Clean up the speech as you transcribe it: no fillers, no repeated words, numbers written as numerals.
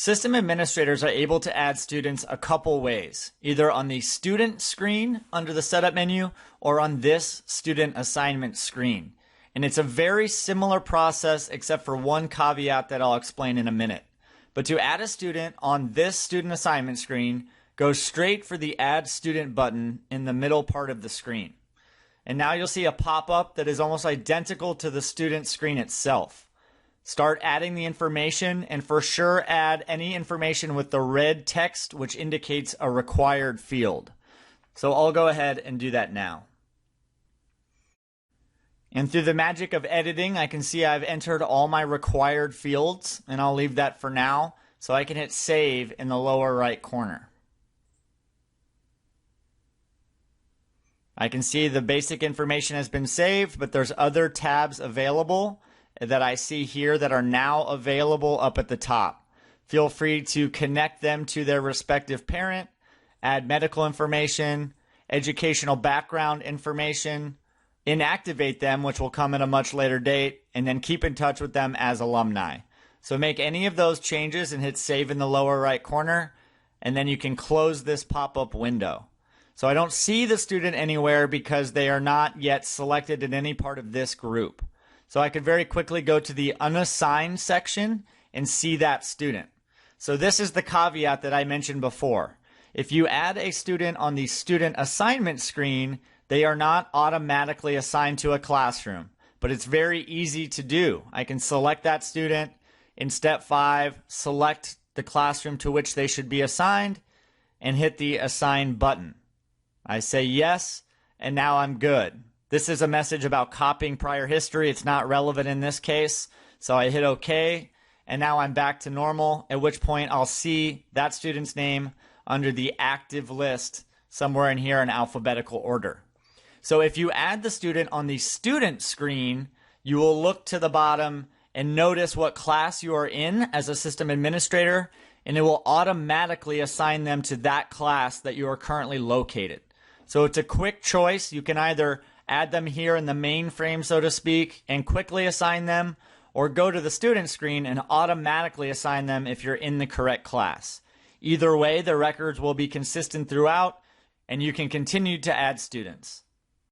System administrators are able to add students a couple ways, either on the student screen under the setup menu or on this student assignment screen. And it's a very similar process except for one caveat that I'll explain in a minute. But to add a student on this student assignment screen, go straight for the Add Student button in the middle part of the screen. And now you'll see a pop-up that is almost identical to the student screen itself. Start adding the information, and for sure add any information with the red text which indicates a required field. So I'll go ahead and do that now. And through the magic of editing, I can see I've entered all my required fields, and I'll leave that for now so I can hit save in the lower right corner. I can see the basic information has been saved, but there's other tabs available that I see here that are now available up at the top. Feel free to connect them to their respective parent, add medical information, educational background information, inactivate them, which will come at a much later date, and then keep in touch with them as alumni. So make any of those changes and hit save in the lower right corner, and then you can close this pop-up window. So I don't see the student anywhere because they are not yet selected in any part of this group. So I could very quickly go to the unassigned section and see that student. So this is the caveat that I mentioned before. If you add a student on the student assignment screen, they are not automatically assigned to a classroom, but it's very easy to do. I can select that student in step 5, select the classroom to which they should be assigned, and hit the assign button. I say yes, and now I'm good. This is a message about copying prior history. It's not relevant in this case. So I hit OK, and now I'm back to normal, at which point I'll see that student's name under the active list somewhere in here in alphabetical order. So if you add the student on the student screen, you will look to the bottom and notice what class you are in as a system administrator, and it will automatically assign them to that class that you are currently located. So it's a quick choice. You can either add them here in the main frame, so to speak, and quickly assign them, or go to the student screen and automatically assign them if you're in the correct class. Either way, the records will be consistent throughout, and you can continue to add students.